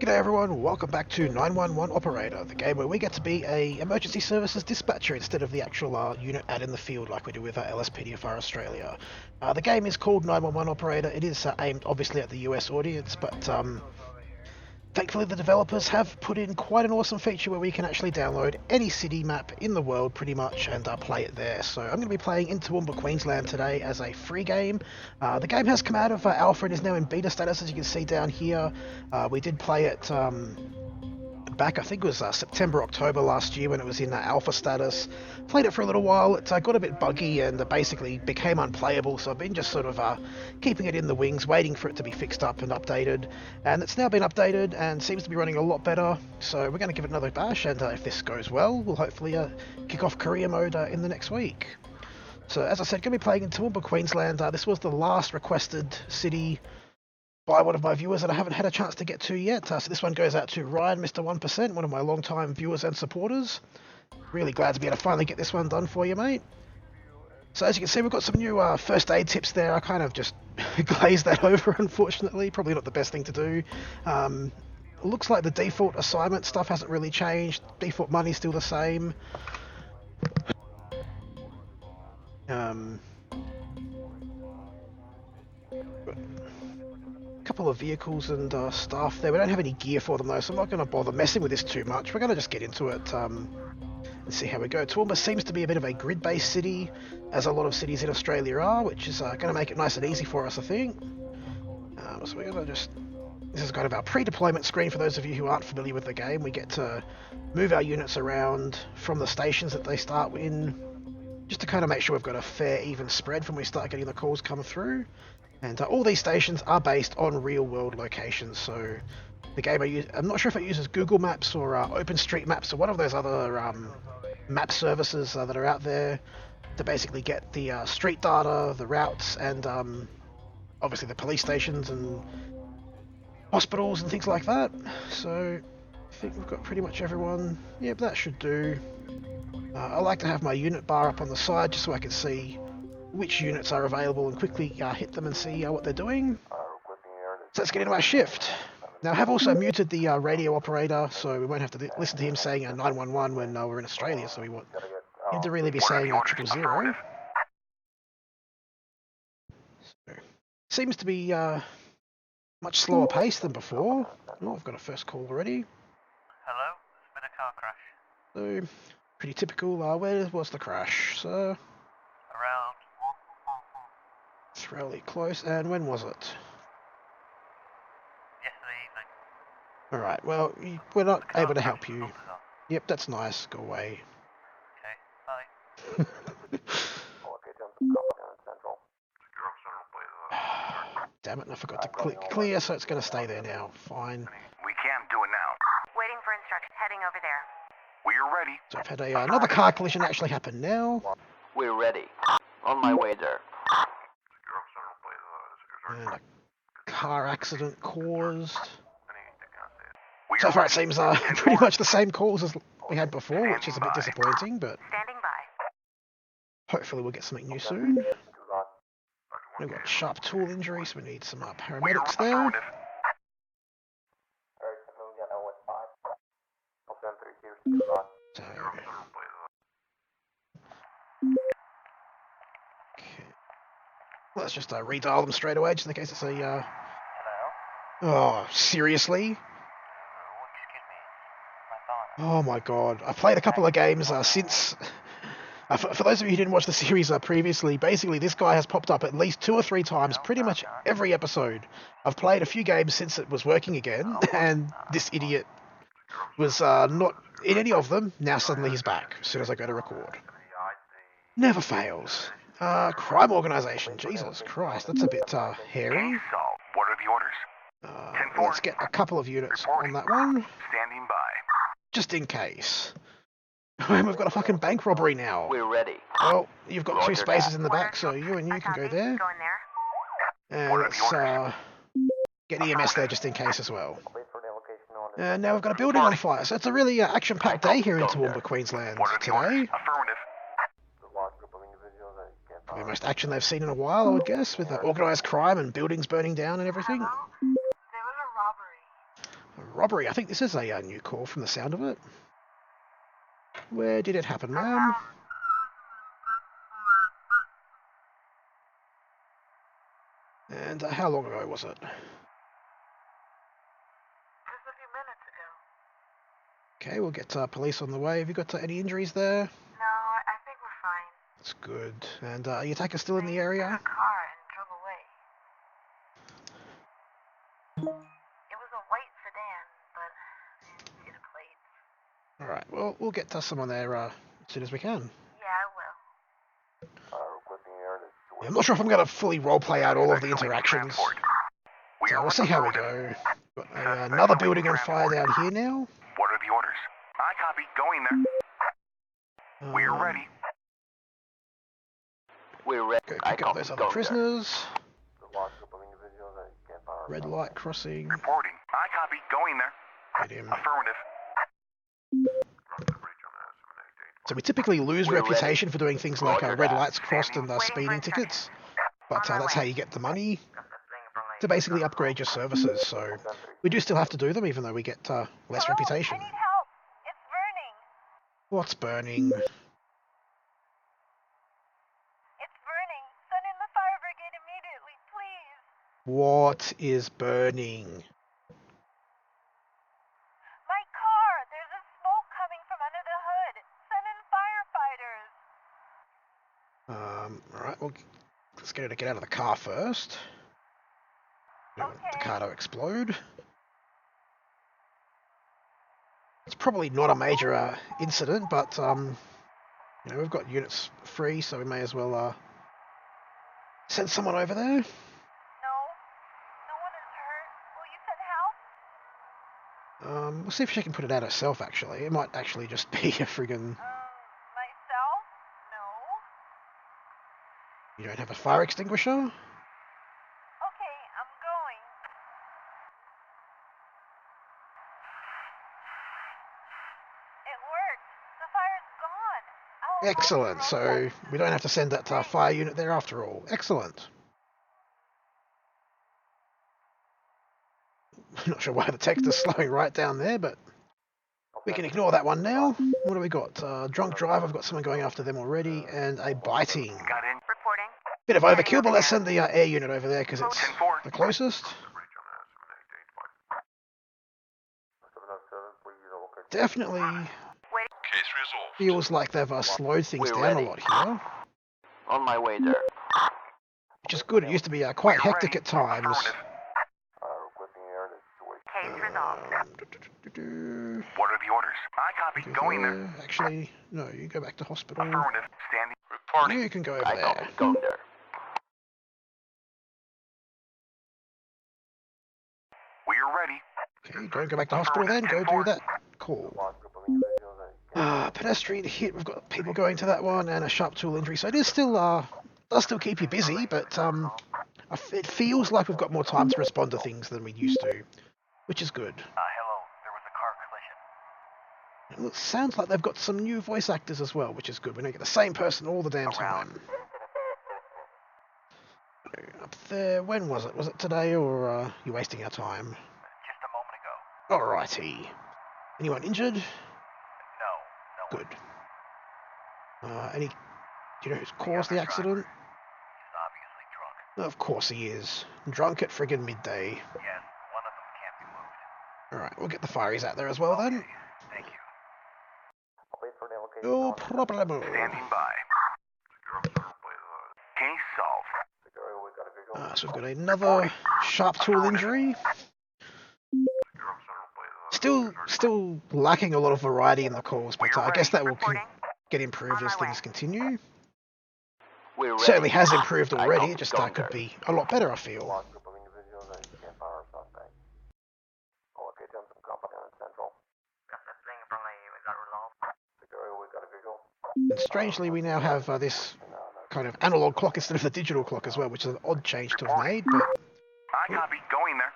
G'day everyone, welcome back to 911 Operator, the game where we get to be a emergency services dispatcher instead of the actual unit out in the field like we do with LSPDFR Australia. The game is called 911 Operator. It is aimed obviously at the US audience, but thankfully the developers have put in quite an awesome feature where we can actually download any city map in the world pretty much and play it there. So I'm going to be playing in Toowoomba, Queensland today as a free game. The game has come out of alpha and is now in beta status, as you can see down here. We did play it back, I think it was September, October last year when it was in alpha status. Played it for a little while. It got a bit buggy and basically became unplayable, so I've been just sort of keeping it in the wings, waiting for it to be fixed up and updated. And it's now been updated and seems to be running a lot better, so we're going to give it another bash, and if this goes well, we'll hopefully kick off career mode in the next week. So as I said, going to be playing in Toowoomba, Queensland. This was the last requested city by one of my viewers that I haven't had a chance to get to yet. So this one goes out to Ryan, Mr. 1%, one of my long-time viewers and supporters. Really glad to be able to finally get this one done for you, mate. So as you can see, we've got some new first aid tips there. I kind of just glazed that over, unfortunately. Probably not the best thing to do. Looks like the default assignment stuff hasn't really changed. Default money's still the same. Couple of vehicles and stuff there. We don't have any gear for them though, so I'm not going to bother messing with this too much. We're going to just get into it and see how we go. Toowoomba seems to be a bit of a grid-based city, as a lot of cities in Australia are, which is going to make it nice and easy for us, I think. So we're going to just... This is kind of our pre-deployment screen for those of you who aren't familiar with the game. We get to move our units around from the stations that they start in, just to kind of make sure we've got a fair, even spread when we start getting the calls come through. And all these stations are based on real-world locations, so the game, I'm not sure if it uses Google Maps or OpenStreetMaps or one of those other map services that are out there to basically get the street data, the routes, and obviously the police stations and hospitals and things like that. So I think we've got pretty much everyone. Yep, that should do. I like to have my unit bar up on the side just so I can see which units are available and quickly hit them and see what they're doing. So let's get into our shift. Now I have also muted the radio operator, so we won't have to listen to him saying 911 when we're in Australia, so we want him to really be saying 000. So, seems to be much slower paced than before. Oh, I've got a first call already. Hello, there's been a car crash. So, pretty typical. Where was the crash? So, Around. it's really close. And when was it? Yesterday evening. Alright, well, we're not able to help you. Yep, that's nice. Go away. Okay, bye. Damn it, I forgot to click clear, so it's going to stay there now. Fine. We can't do it now. Waiting for instructions. Heading over there. We're ready. So I've had another car collision actually happen now. We're ready. On my way there. And a car accident caused. So far it seems pretty much the same calls as we had before, which is a bit disappointing, but Standing by. hopefully we'll get something new soon. We've got sharp tool injuries, so we need some paramedics there. So, okay. Let's just redial them straight away, just in case it's a... Hello? Oh, seriously? Excuse me. My phone. Oh my god. I've played a couple of games since... For those of you who didn't watch the series previously, basically this guy has popped up at least 2 or 3 times, pretty much every episode. I've played a few games since it was working again, and this idiot was not in any of them. Now suddenly he's back, as soon as I go to record. Never fails. Crime organisation, Jesus Christ, that's a bit hairy. So, what are the orders? Let's get a couple of units on that one, Standing by. just in case. And we've got a fucking bank robbery now. We're ready. Well, you've got 2 spaces in the back, so you and you can go there. Going there. And let's get EMS there just in case as well. And now we've got a building on fire, so it's a really action-packed day here in Toowoomba, Queensland today. Affirmative. Probably the most action they've seen in a while, I would guess, with organised crime and buildings burning down and everything. Hello? There was a robbery. A robbery. I think this is a new call from the sound of it. Where did it happen, ma'am? And how long ago was it? Just a few minutes ago. Okay, we'll get police on the way. Have you got any injuries there? No, I think we're fine. That's good. And are your attacker still in the area? Took a car and drove away. It was a white sedan, but I didn't see the plates. Alright, well, we'll get someone there as soon as we can. Yeah, I will. I'm not sure if I'm going to fully roleplay out all of the interactions. So we'll see how we go. Got another building on fire down here now. What are the orders? I copy. Going there. We're ready. We're ready. Go pick up those other prisoners. Red light crossing. Reporting. I copy. Going there. Hit him. Affirmative. So we typically lose reputation for doing things like red lights crossed and speeding tickets, but that's how you get the money to basically upgrade your services. So we do still have to do them, even though we get less reputation. I need help. It's burning. What's burning? It's burning. Send in the fire brigade immediately, please. What is burning? My car. There's a smoke coming from under the hood. Send in firefighters. Alright, well, let's get her to get out of the car first. Don't want the car to explode. It's probably not a major incident, but you know, we've got units free, so we may as well send someone over there. No. No one is hurt. Will you send help? We'll see if she can put it out herself, actually. It might actually just be a friggin... Myself? No. You don't have a fire extinguisher? Okay, I'm going. It worked. The fire's gone. Excellent, so we don't have to send that fire unit there after all. Excellent. I'm not sure why the text is slowing right down there, but we can ignore that one now. What do we got? Drunk drive, I've got someone going after them already, and a biting. Got in. Reporting. Bit of overkill, but let's send the air unit over there because it's the closest. Definitely Case resolved. feels like they've slowed things down a lot here, On my way there. which is good. It used to be quite hectic at times. Case resolved. What are the orders? I copy. Going there. Actually, no, you go back to hospital. Affirmative. Standing. Reporting. You can go over I there. copy. Go there. We're ready. Okay, don't go back to hospital then. Go do that call. Pedestrian hit. We've got people going to that one, and a sharp tool injury. So it is still does still keep you busy, but it feels like we've got more time to respond to things than we used to, which is good. Hello. There was a car collision. It sounds like they've got some new voice actors as well, which is good. We don't get the same person all the damn time. Up there, when was it? Was it today, or are you wasting our time? Just a moment ago. Alrighty. Anyone injured? No. Good. Do you know who's caused the accident? He's obviously drunk. Of course he is. Drunk at friggin' midday. Yes, one of them can't be moved. Alright, we'll get the fireys out there as well then. Thank you. No problemo. Standing by. Case solved. So we've got another sharp tool injury. Still lacking a lot of variety in the calls, but I guess that will get improved as things continue. We're ready. Certainly has improved already, it just Go could there. be a lot better, I feel. And strangely, we now have this kind of analog clock instead of the digital clock as well, which is an odd change to have made, but I copy. Going there.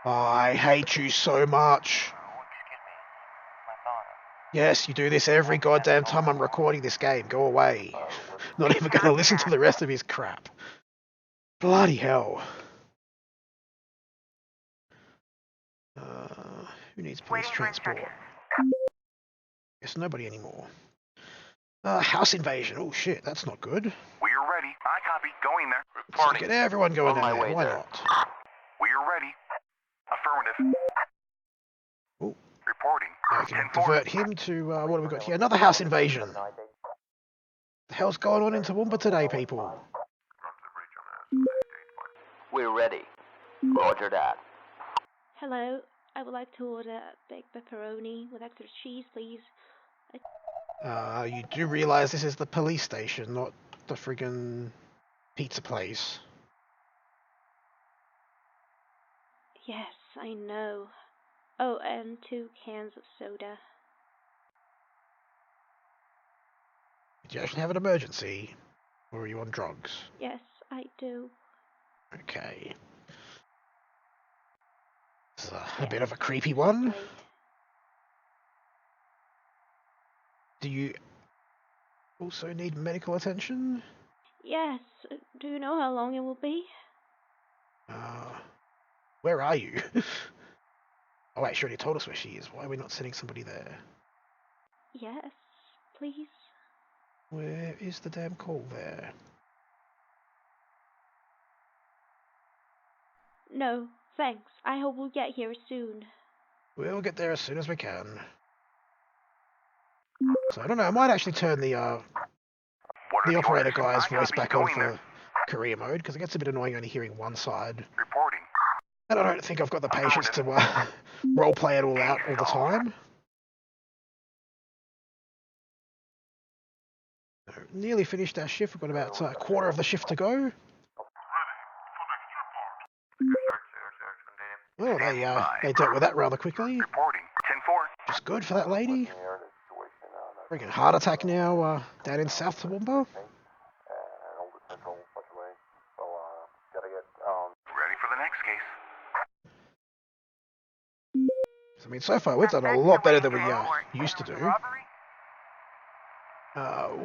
Hello? I hate you so much. Oh, excuse me. My phone. Yes, you do this every goddamn time I'm recording this game. Go away. Not even going to listen to the rest of his crap. Bloody hell. Who needs police transport? Guess nobody anymore. House invasion. Oh shit, that's not good. We're ready. I copy. Going there. So get everyone going down there. Why not? We're ready. Affirmative. Ooh. Reporting. I can divert him to, what have we got here? Another house invasion. What the hell's going on in Toowoomba today, people? We're ready. Roger that. Hello, I would like to order a big pepperoni with extra cheese, please. You do realise this is the police station, not the friggin' pizza place. Yes, I know. Oh, and 2 cans of soda. Did you actually have an emergency? Or are you on drugs? Yes, I do. Okay. It's a bit of a creepy one. Okay. Do you also need medical attention? Yes, do you know how long it will be? Where are you? Oh wait, she already told us where she is. Why are we not sending somebody there? Yes, please. Where is the damn call there? No, thanks. I hope we'll get here soon. We'll get there as soon as we can. So I don't know, I might actually turn the operator guy's voice back on for career mode, because it gets a bit annoying only hearing one side. Reporting. And I don't think I've got the patience to roleplay it all out all the time. So, nearly finished our shift. We've got about a quarter of the shift to go. Well, they dealt with that rather quickly. Reporting. 10-4. Just good for that lady. Freaking heart attack now down in South Toowoomba. Ready for the next case. I mean, so far we've done a lot better than we used to do. Robbery?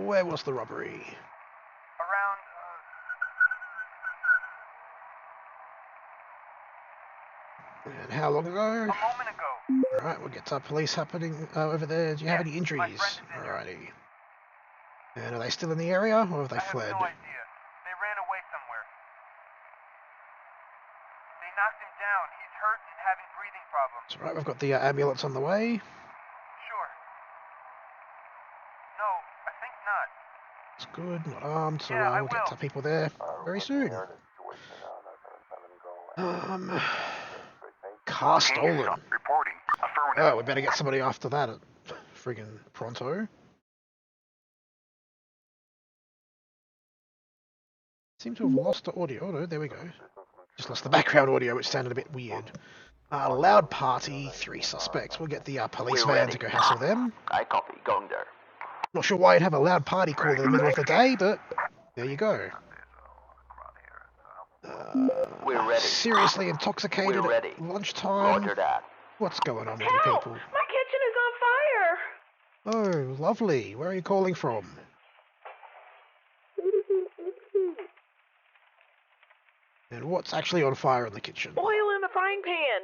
Where was the robbery? Around, And how long ago? a moment ago. Alright, we'll get to police happening over there. Do you have any injuries? Alrighty. And are they still in the area, or have they fled? I have no idea. They ran away somewhere. They knocked him down. He's hurt and having breathing problems. It's alright, we've got the ambulance on the way. Sure. No, I think not. It's good, not armed, so Yeah, we'll get to people there very soon. Car stolen. Reporting. Affirmative. Oh, we better get somebody after that at friggin' pronto. Seem to have lost the audio. Oh no, there we go. Just lost the background audio, which sounded a bit weird. Loud party, 3 suspects. We'll get the police van to go hassle them. I copy. Going there. Not sure why you'd have a loud party call in the middle of the day, but there you go. We're ready. Seriously intoxicated We're ready. at lunchtime. Roger that. What's going on with you people? My kitchen is on fire! Oh, lovely. Where are you calling from? And what's actually on fire in the kitchen? Oil in the frying pan!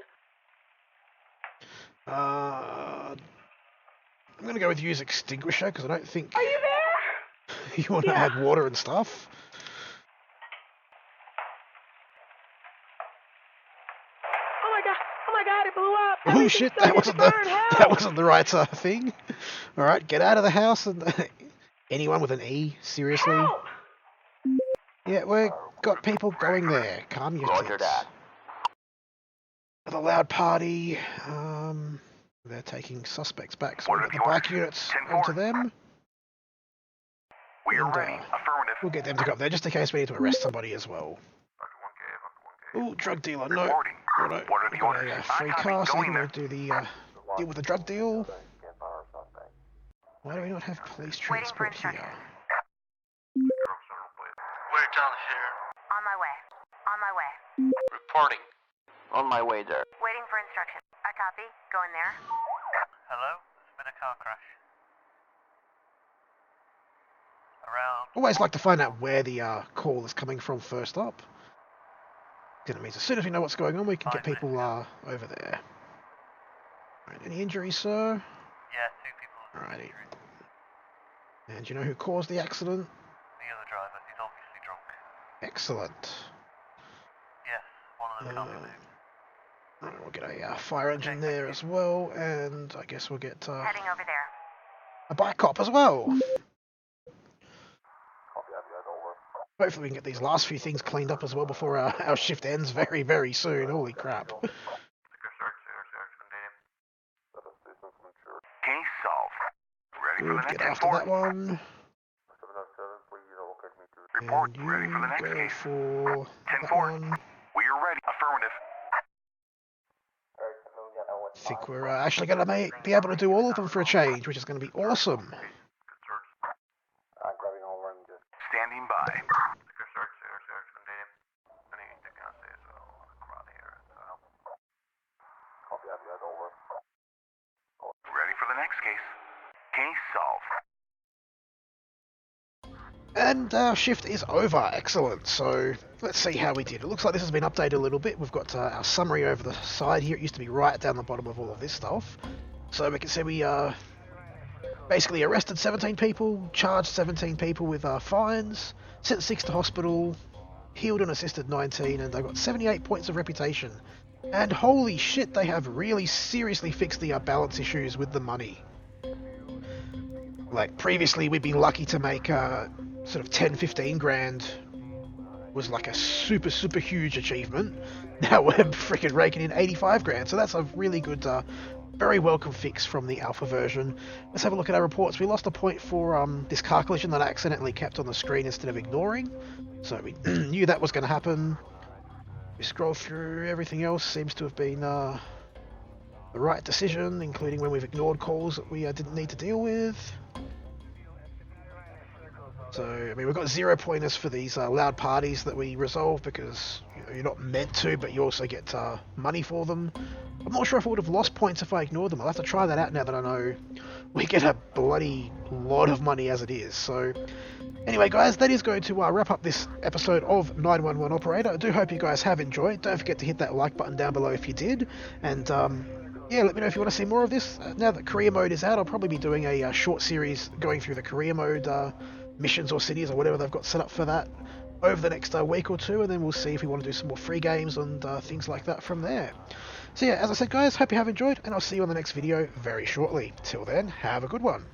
I'm going to go with use extinguisher, because I don't think Are you there? you want to add water and stuff. Oh my god, it blew up! Oh Everything's shit, starting to burn. Help! that wasn't the right thing. Alright, get out of the house. And anyone with an E, seriously? Help! Yeah, we've got people going there. Calm your Roger tits. that. The loud party. They're taking suspects back, so we'll get the black units onto them. We're And, ready. Affirmative. We'll get them to go up there just in case we need to arrest somebody as well. Ooh, drug dealer, no. Reporting. Righto. What are We've the got orders? a I free copy. car, so you Going can go there. do the deal with the drug deal. Why do we not have police Waiting for transport here? instructions. We're down here. On my way. On my way. Reporting. On my way there. Waiting for instructions. I copy. Going there. Hello? There's been a car crash. Around. Always like to find out where the call is coming from first up. Then it means as soon as we know what's going on, we can get people over there. Right, any injuries, sir? Yeah, 2 people. Alrighty. And do you know who caused the accident? The other driver, he's obviously drunk. Excellent. Yes, one of them can't be moved. Right, we'll get a fire engine there as well, and I guess we'll get Heading over there. a bike cop as well. Hopefully we can get these last few things cleaned up as well before our shift ends very, very soon. Holy crap. Case solved. Ready for the Good, next get after report. that one. Report. And Ready for the next you go case. for that 10-4. one. We are ready. Affirmative. I think we're actually going to be able to do all of them for a change, which is going to be awesome. Standing by. Ready for the next case. Case solved. And our shift is over. Excellent. So let's see how we did. It looks like this has been updated a little bit. We've got our summary over the side here. It used to be right down the bottom of all of this stuff. So we can see we basically arrested 17 people, charged 17 people with fines, sent 6 to hospital, healed and assisted 19, and they've got 78 points of reputation. And holy shit, they have really seriously fixed the balance issues with the money. Like previously we'd been lucky to make sort of 10-15 grand was like a super huge achievement. Now we're freaking raking in 85 grand, so that's a really good very welcome fix from the alpha version. Let's have a look at our reports. We lost a point for this car collision that I accidentally kept on the screen instead of ignoring, so we knew that was going to happen. We scroll through, everything else seems to have been the right decision, including when we've ignored calls that we didn't need to deal with. So, I mean, we've got 0 pointers for these loud parties that we resolve because you're not meant to, but you also get money for them. I'm not sure if I would have lost points if I ignored them. I'll have to try that out now that I know we get a bloody lot of money as it is. So, anyway, guys, that is going to wrap up this episode of 911 Operator. I do hope you guys have enjoyed. Don't forget to hit that like button down below if you did. And, yeah, let me know if you want to see more of this. Now that career mode is out, I'll probably be doing a short series going through the career mode missions or cities or whatever they've got set up for that over the next week or two, and then we'll see if we want to do some more free games and things like that from there. So yeah, as I said, guys, hope you have enjoyed, and I'll see you on the next video very shortly. Till then, have a good one.